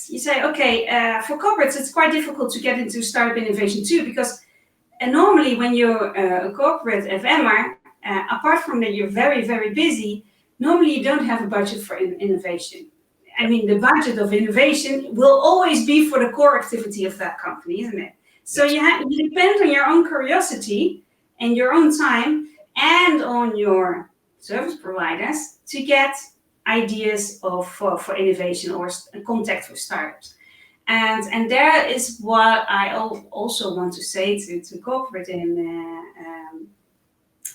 You say, okay, for corporates, it's quite difficult to get into startup innovation too, because normally when you're a corporate FMer, apart from that you're very, very busy, normally you don't have a budget for innovation. I mean, the budget of innovation will always be for the core activity of that company, isn't it? So you depend on your own curiosity and your own time and on your service providers to get ideas for innovation or contact with startups. And there is what I also want to say to corporate and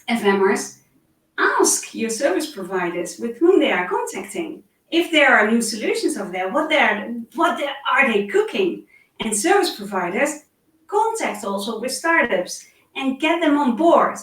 FMers. Ask your service providers with whom they are contacting. If there are new solutions over there, what are they cooking? And service providers contact also with startups and get them on board.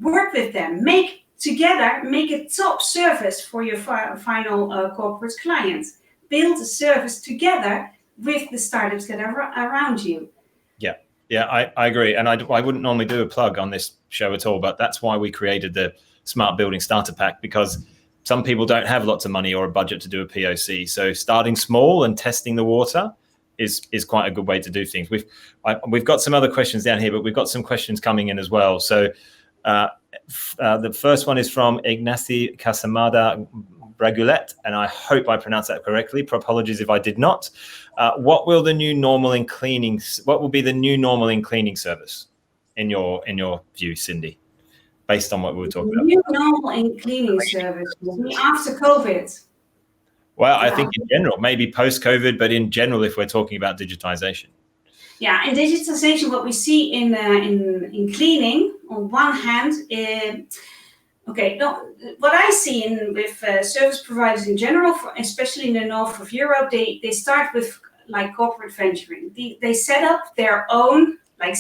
Work with them. Make a top service for your final corporate clients. Build a service together with the startups that are around you. Yeah, I agree. And I wouldn't normally do a plug on this show at all, but that's why we created the Smart Building Starter Pack, because some people don't have lots of money or a budget to do a POC. So starting small and testing the water is quite a good way to do things. We've got some other questions down here, but we've got some questions coming in as well. So the first one is from Ignacy Casamada Bragulet, and I hope I pronounced that correctly. Apologies if I did not. What will be the new normal in cleaning service in your view, Cindy, based on what we were talking about? New normal in cleaning service after COVID. Well, I think in general, maybe post-COVID, but in general, if we're talking about digitization. Yeah, and digitization, what we see in cleaning, on one hand, what I see with service providers in general, especially in the north of Europe, they start with like corporate venturing. They set up their own like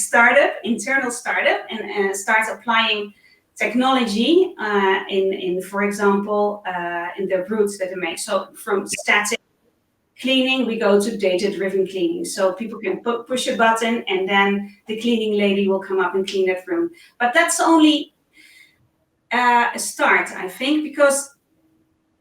internal startup, and start applying technology in for example, in the routes that they make. So from static cleaning, we go to data-driven cleaning. So people can push a button and then the cleaning lady will come up and clean that room. But that's only a start, I think, because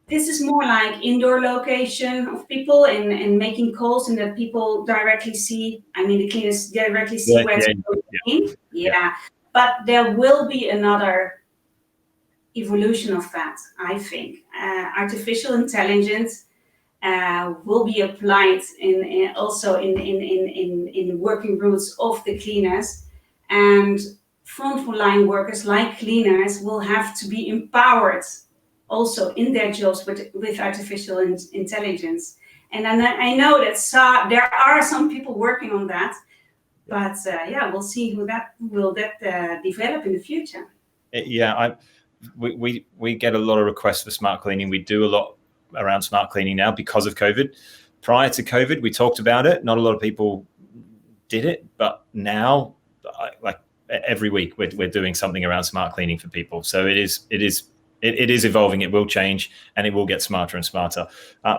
this is more like indoor location of people and making calls, and that people directly see, the cleaners directly see where to go clean. Yeah. But there will be another evolution of that, I think. Artificial intelligence will be applied also in the working routes of the cleaners, and frontline workers like cleaners will have to be empowered also in their jobs with artificial intelligence. And I know that there are some people working on that, but we'll see how that will develop in the future. Yeah, we get a lot of requests for smart cleaning. We do a lot around smart cleaning now because of COVID. Prior to COVID, we talked about it. Not a lot of people did it, but now, like every week, we're doing something around smart cleaning for people. So it is evolving. It will change, and it will get smarter and smarter.